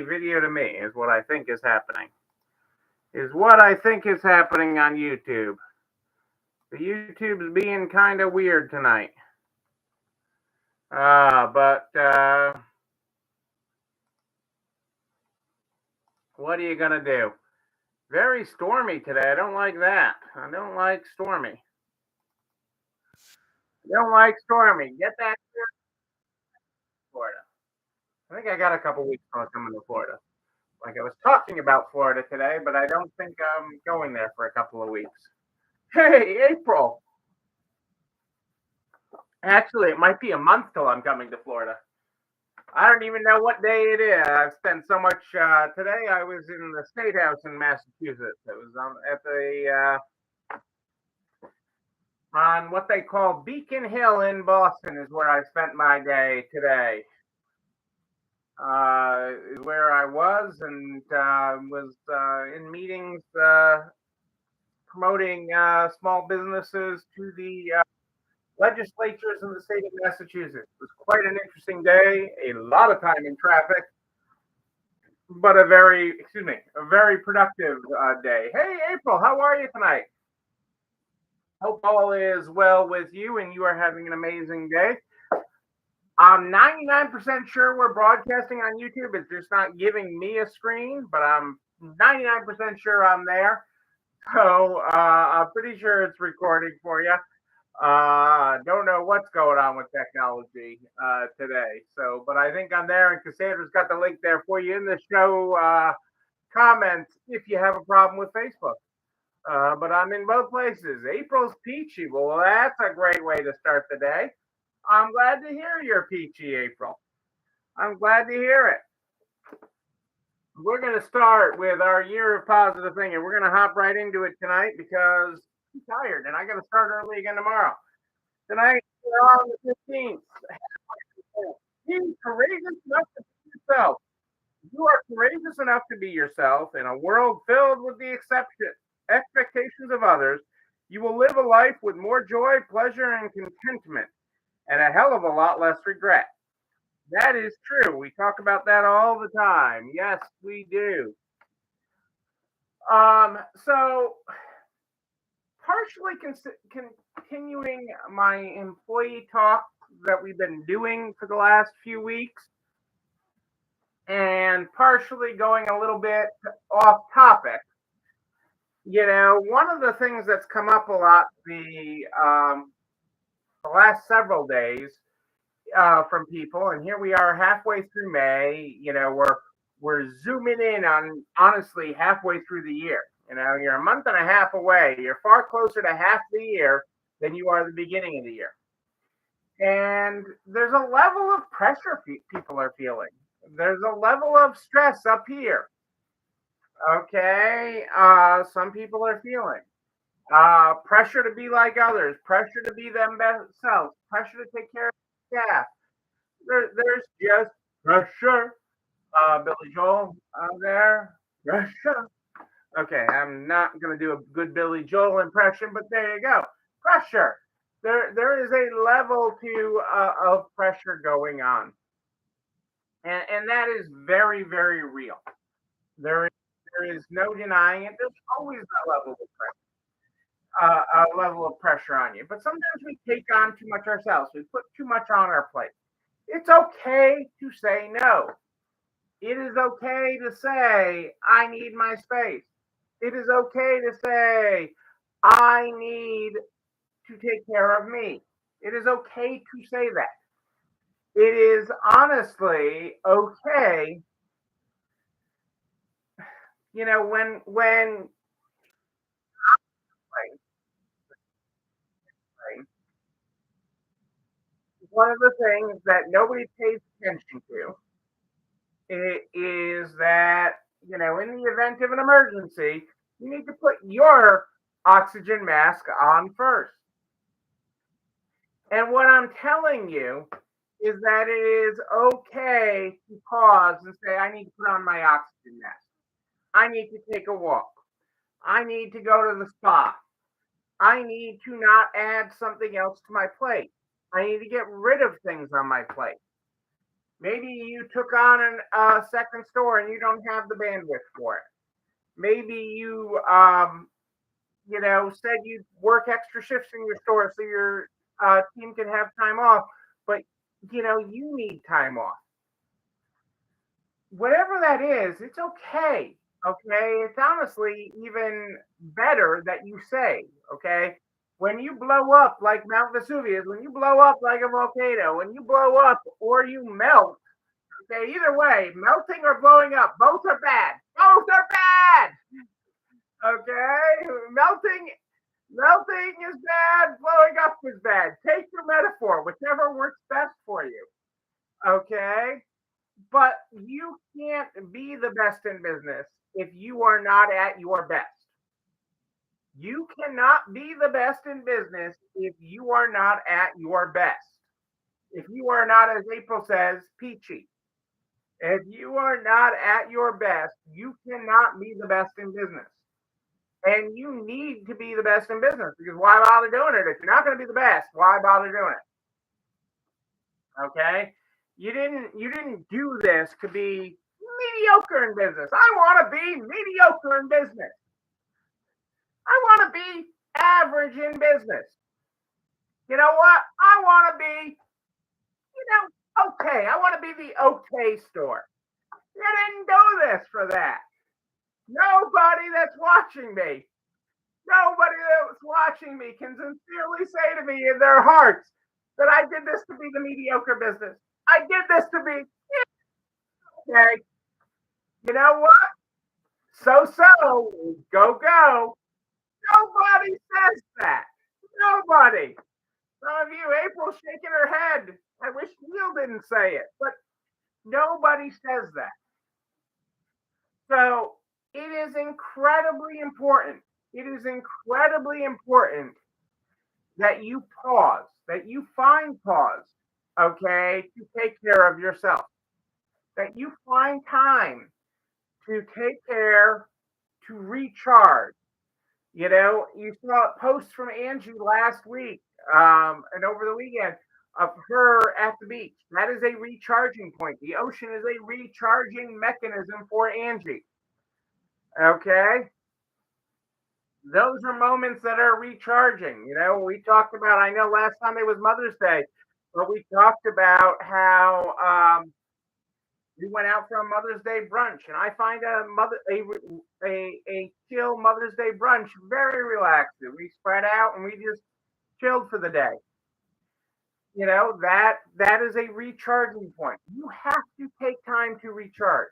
video to me, is what I think is happening. Is what I think is happening on YouTube. The YouTube's being kind of weird tonight. But what are you going to do? Very stormy today. I don't like that. I don't like stormy. Don't like stormy. Get that to Florida. I think I got a couple weeks till I'm coming to Florida. Like I was talking about Florida today, but I don't think I'm going there for a couple of weeks. Hey, April. Actually, it might be a month till I'm coming to Florida. I don't even know what day it is. I've spent so much. Today I was in the State House in Massachusetts. It was at the on what they call Beacon Hill in Boston is where I spent my day today. Is where I was and was in meetings promoting small businesses to the legislatures in the state of Massachusetts. It was quite an interesting day, a lot of time in traffic, but a very productive day. Hey, April, how are you tonight? Hope all is well with you and you are having an amazing day. I'm 99% sure we're broadcasting on YouTube. It's just not giving me a screen, but I'm 99% sure I'm there. So I'm pretty sure it's recording for you. Don't know what's going on with technology today. So, but I think I'm there, and Cassandra's got the link there for you in the show comments if you have a problem with Facebook. But I'm in both places. April's peachy. Well, that's a great way to start the day. I'm glad to hear you're peachy, April. I'm glad to hear it. We're going to start with our year of positive thinking. We're going to hop right into it tonight because I'm tired and I got to start early again tomorrow. Tonight, we're on the 15th. Be courageous enough to be yourself. You are courageous enough to be yourself in a world filled with the expectations of others. You will live a life with more joy, pleasure, and contentment, and a hell of a lot less regret. That is true. We talk about that all the time. Yes, we do. So partially continuing my employee talk that we've been doing for the last few weeks, and partially going a little bit off topic. One of the things that's come up a lot the last several days from people, and here we are halfway through May. We're zooming in on honestly halfway through the year. You're a month and a half away. You're far closer to half the year than you are the beginning of the year. And there's a level of pressure people are feeling. There's a level of stress up here. Okay, some people are feeling pressure to be like others, pressure to be themselves, pressure to take care of staff. There's just pressure. Billy Joel out there, pressure. Okay, I'm not going to do a good Billy Joel impression, but there you go. Pressure. There is a level of pressure going on, and that is very, very real. There is no denying it. There's always a level of pressure on you. But sometimes we take on too much ourselves. We put too much on our plate. It's okay to say no. It is okay to say, I need my space. It is okay to say, I need to take care of me. It is okay to say that. It is honestly okay. When one of the things that nobody pays attention to is that, in the event of an emergency, you need to put your oxygen mask on first. And what I'm telling you is that it is okay to pause and say, I need to put on my oxygen mask. I need to take a walk. I need to go to the spa. I need to not add something else to my plate. I need to get rid of things on my plate. Maybe you took on a second store and you don't have the bandwidth for it. Maybe you said you'd work extra shifts in your store so your team could have time off, but you need time off. Whatever that is, it's okay. Okay. It's honestly even better that you say, okay, when you blow up like Mount Vesuvius, when you blow up like a volcano, when you blow up or you melt, okay, either way, melting or blowing up, both are bad. Both are bad. Okay. Melting is bad, blowing up is bad. Take your metaphor, whichever works best for you. Okay. But you can't be the best in business if you are not at your best. You cannot be the best in business if you are not at your best. If you are not, as April says, peachy. If you are not at your best, you cannot be the best in business. And you need to be the best in business because why bother doing it? If you're not going to be the best, why bother doing it? Okay? You didn't do this to be mediocre in business. I want to be mediocre in business. I want to be average in business. You know what? I want to be, okay. I want to be the okay store. You didn't do this for that. Nobody that's watching me, nobody that's watching me can sincerely say to me in their hearts that I did this to be the mediocre business. I did this to be, okay. You know what? So, go. Nobody says that. Nobody. Some of you, April's shaking her head. I wish Neil didn't say it, but nobody says that. So it is incredibly important. It is incredibly important that you pause, that you find pause, okay, to take care of yourself, that you find time to take care, to recharge. You saw a post from Angie last week and over the weekend of her at the beach. That is a recharging point. The ocean is a recharging mechanism for Angie. Okay? Those are moments that are recharging. We talked about, I know last Sunday was Mother's Day, but we talked about how we went out for a Mother's Day brunch, and I find a chill Mother's Day brunch very relaxing. We spread out and we just chilled for the day. That is a recharging point. You have to take time to recharge.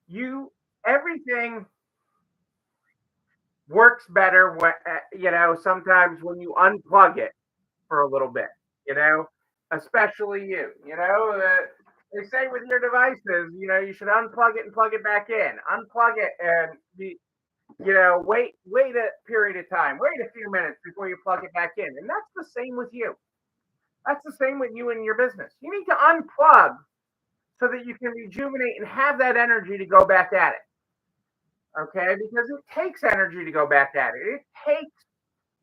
You Everything works better when sometimes when you unplug it for a little bit. You know, especially you. They say with your devices, you should unplug it and plug it back in. Unplug it and wait a period of time, wait a few minutes before you plug it back in. And that's the same with you. That's the same with you and your business. You need to unplug so that you can rejuvenate and have that energy to go back at it. Okay? Because it takes energy to go back at it. It takes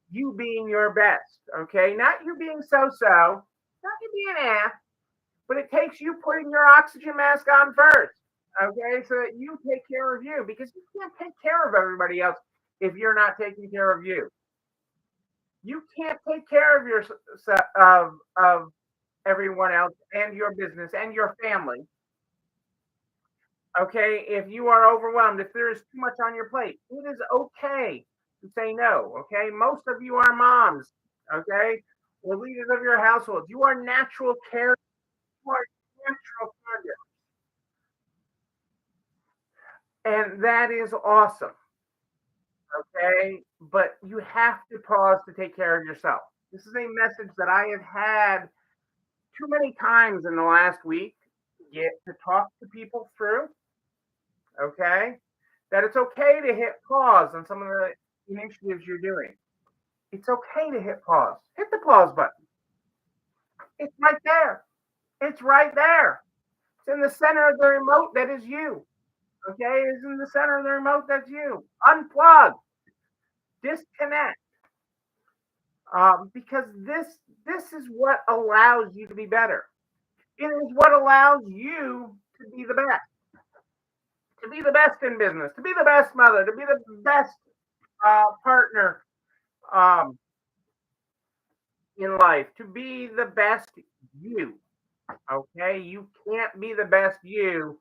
you being your best. Okay? Not you being so-so, not you being but it takes you putting your oxygen mask on first. Okay? So that you take care of you because you can't take care of everybody else if you're not taking care of you. You can't take care of of everyone else and your business and your family. Okay, if you are overwhelmed, if there is too much on your plate, it is okay to say no. Okay, most of you are moms. Okay, or leaders of your household. You are natural care. You are natural caregivers, and that is awesome. Okay, but you have to pause to take care of yourself. This is a message that I have had too many times in the last week get to talk to people through. Okay, that it's okay to hit pause on some of the initiatives you're doing. It's okay to hit pause. Hit the pause button. It's right there. It's right there. It's in the center of the remote that is you. Okay, it's in the center of the remote that's you. Unplug. Disconnect. Because this is what allows you to be better. It is what allows you to be the best, to be the best in business, to be the best mother, to be the best partner um, in life, to be the best you. Okay, you can't be the best you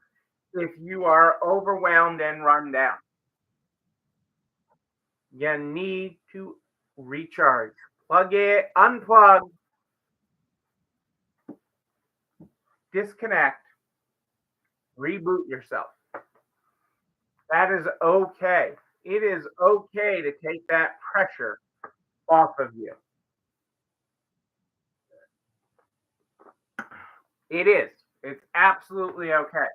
if you are overwhelmed and run down. You need to recharge, plug it, unplug, disconnect, reboot yourself. That is okay. It is okay to take that pressure off of you. It is. It's absolutely okay.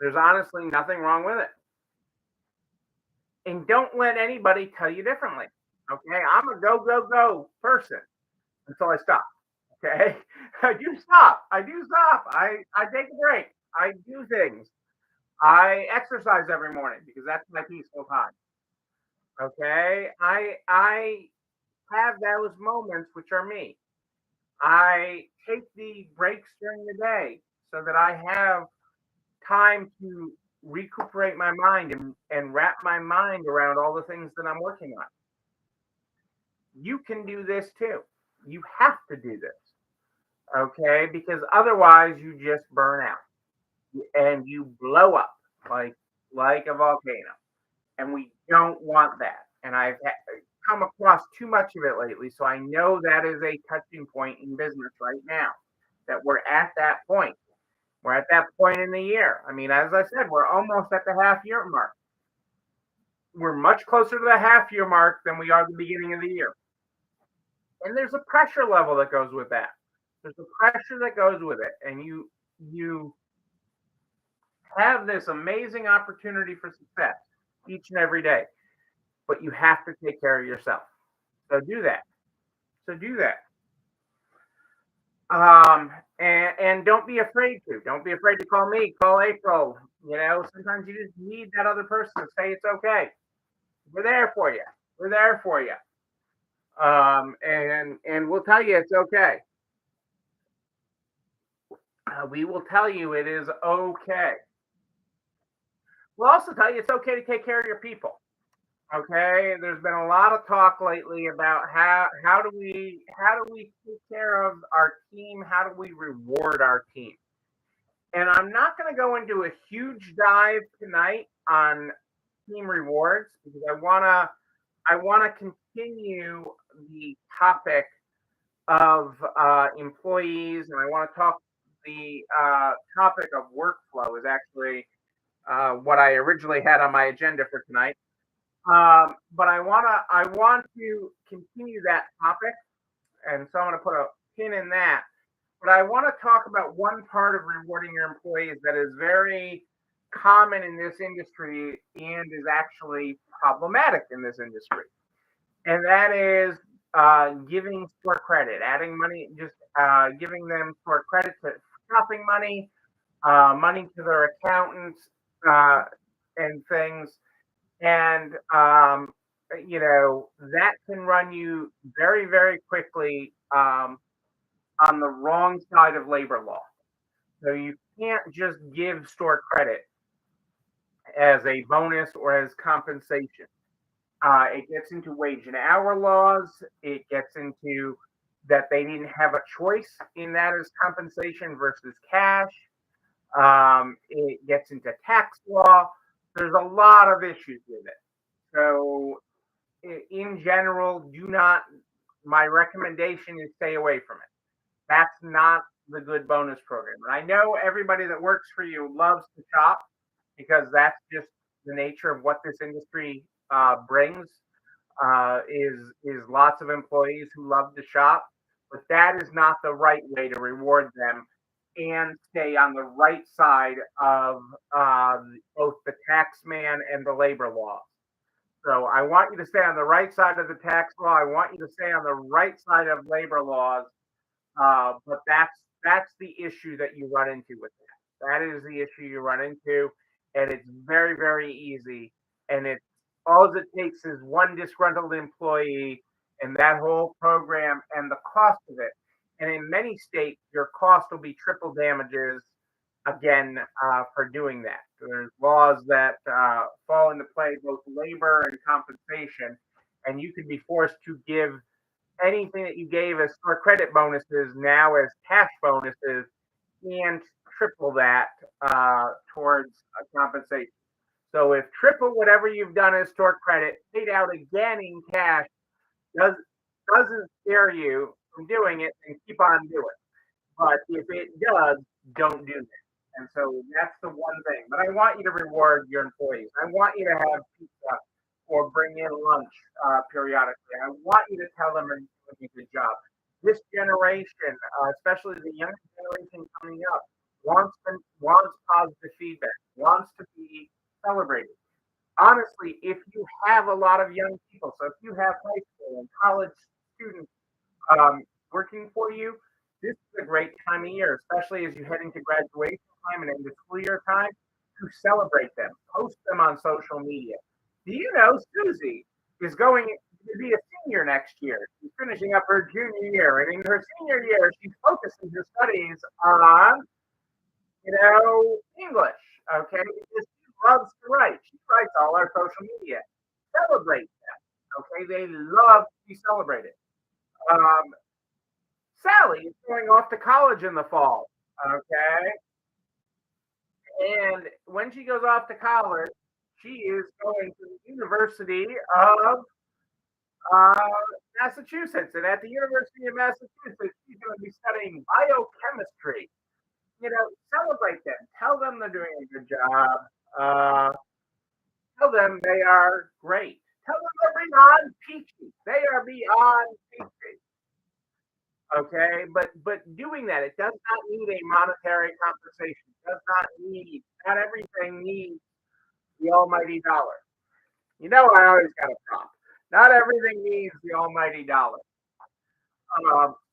There's honestly nothing wrong with it. And don't let anybody tell you differently. Okay. I'm a go, go, go person until I stop. Okay. I do stop. I do stop. I take a break. I do things. I exercise every morning because that's my peaceful time. Okay. I have those moments which are me. I take the breaks during the day so that I have time to recuperate my mind and wrap my mind around all the things that I'm working on. You can do this too. You have to do this, okay? Because otherwise you just burn out and you blow up like a volcano. And we don't want that. And come across too much of it lately, so I know that is a touching point in business right now. That we're at that point. We're at that point in the year. I mean, as I said, we're almost at the half year mark. We're much closer to the half year mark than we are the beginning of the year. And there's a pressure level that goes with that. There's a pressure that goes with it. And you have this amazing opportunity for success each and every day. But you have to take care of yourself. So do that. So do that. And don't be afraid to. Don't be afraid to call me. Call April. Sometimes you just need that other person to say it's okay. We're there for you. We're there for you. And we'll tell you it's okay. We will tell you it is okay. We'll also tell you it's okay to take care of your people. Okay, there's been a lot of talk lately about how do we take care of our team? How do we reward our team? And I'm not going to go into a huge dive tonight on team rewards because I want to continue the topic of employees, and I want to talk the topic of workflow is actually what I originally had on my agenda for tonight. But I want to continue that topic, and so I'm going to put a pin in that. But I want to talk about one part of rewarding your employees that is very common in this industry and is actually problematic in this industry, and that is giving store credit, adding money, just giving them store credit to shopping money, money to their accountants, and things and that can run you very very quickly on the wrong side of labor law. So you can't just give store credit as a bonus or as compensation. It gets into wage and hour laws. It gets into that they didn't have a choice in that as compensation versus cash. It gets into tax law. There's a lot of issues with it. So, in general, do not. My recommendation is stay away from it. That's not the good bonus program. And I know everybody that works for you loves to shop because that's just the nature of what this industry brings. Is lots of employees who love to shop, but that is not the right way to reward them and stay on the right side of both the tax man and the labor law. So I want you to stay on the right side of the tax law. I want you to stay on the right side of labor laws. But that's the issue that you run into with that. That is the issue you run into, and it's very very easy. And it all it takes is one disgruntled employee, and that whole program and the cost of it And in many states, your cost will be triple damages again for doing that. So there's laws that fall into play, both labor and compensation, and you could be forced to give anything that you gave as store credit bonuses now as cash bonuses and triple that towards compensation. So if triple whatever you've done as store credit paid out again in cash does, doesn't scare you from doing it, and keep on doing. But if it does, don't do that. And so that's the one thing. But I want you to reward your employees. I want you to have pizza or bring in lunch periodically. I want you to tell them they're doing a good job. This generation, especially the younger generation coming up, wants positive feedback, wants to be celebrated. Honestly, if you have a lot of young people, so if you have high school and college students working for you, this is a great time of year, especially as you head into graduation time and into school year time, to celebrate them. Post them on social media. Do you know Susie is going to be a senior next year? She's finishing up her junior year, and in her senior year, she's focusing her studies on, English. Okay, because she loves to write. She writes all our social media. Celebrate them. Okay, they love to be celebrated. Um, Sally is going off to college in the fall. Okay. And when she goes off to college, she is going to the University of uh, Massachusetts. And at the University of Massachusetts, she's going to be studying biochemistry. Celebrate them. Tell them they're doing a good job. Uh, Tell them they are great. Tell them they're beyond peachy. They are beyond peachy. Okay, but doing that, it does not need a monetary compensation. It does not everything needs the almighty dollar. I always got a prop. Not everything needs the almighty dollar.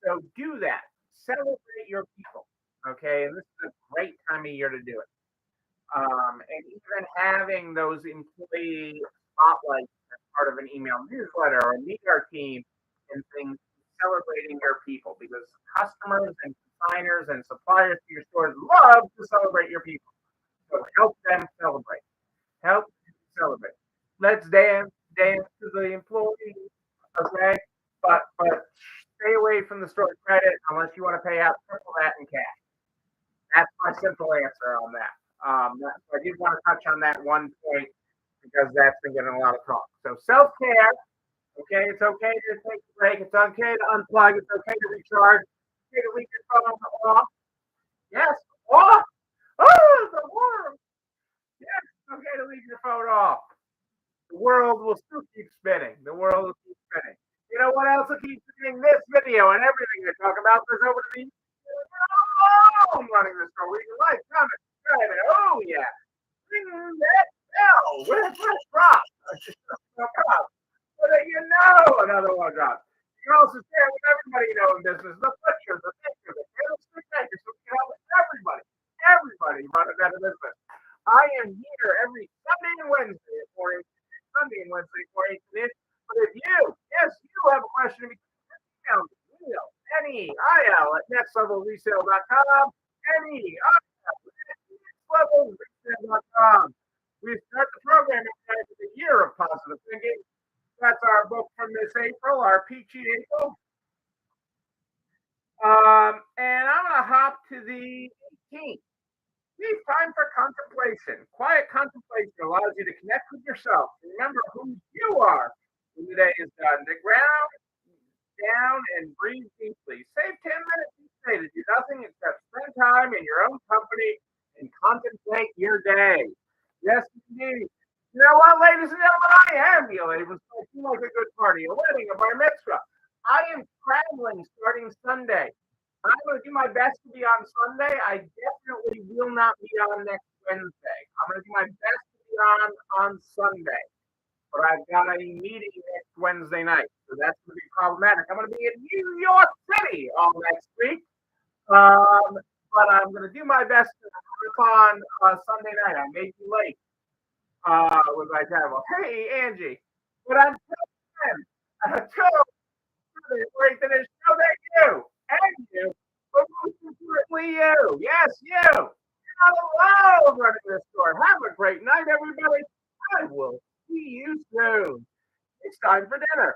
So do that. Celebrate your people. Okay, and this is a great time of year to do it. And even having those employee spotlights as part of an email newsletter or meet our team and things, celebrating your people, because customers and consigners and suppliers to your stores love to celebrate your people. So help them celebrate. Help them celebrate. Let's dance to the employees, okay? But stay away from the store credit unless you want to pay out triple that in cash. That's my simple answer on that. I did want to touch on that one point because that's been getting a lot of talk. So self-care, okay, it's okay to take a break. It's okay to unplug. It's okay to recharge. It's okay to leave your phone off. Yes, off. Oh, the world. Yes, it's okay to leave your phone off. The world will still keep spinning. The world will keep spinning. You know what else will keep spinning? This video and everything I talk about goes over to the Oh, I'm running this for reading life. Comment, subscribe, and oh yeah, ring that bell. When it first drops, come on. So that you know another one drops. You can also share with everybody you know in business, the butcher, the baker, the candlestick maker, so we can help everybody run a better business. I am here every Sunday and Wednesday at 4 8 Sunday and Wednesday at 4 8 But if you, yes, you have a question, email me, Penny IL at nextlevelresale.com. Penny IL at nextlevelresale.com. We start the program with a year of positive thinking. That's our book from this April, our Peachy April. And I'm going to hop to the 18th. It's time for contemplation. Quiet contemplation allows you to connect with yourself. Remember who you are when the day is done. To ground down and breathe deeply. Save 10 minutes each day to do nothing except spend time in your own company and contemplate your day. Yes, indeed. You know what, ladies and gentlemen? I am Neil Abrams. I feel like a good party, a wedding, a bar mitzvah. I am traveling starting Sunday. I'm going to do my best to be on Sunday. I definitely will not be on next Wednesday. I'm going to do my best to be on Sunday. But I've got a meeting next Wednesday night, so that's going to be problematic. I'm going to be in New York City all next week. But I'm going to do my best to hop on Sunday night. I may be late with my travel. Hey, Angie. But until then, until the show that you and you, but most importantly, you. Yes, you. You're not alone running this store. Have a great night, everybody. I will see you soon. It's time for dinner.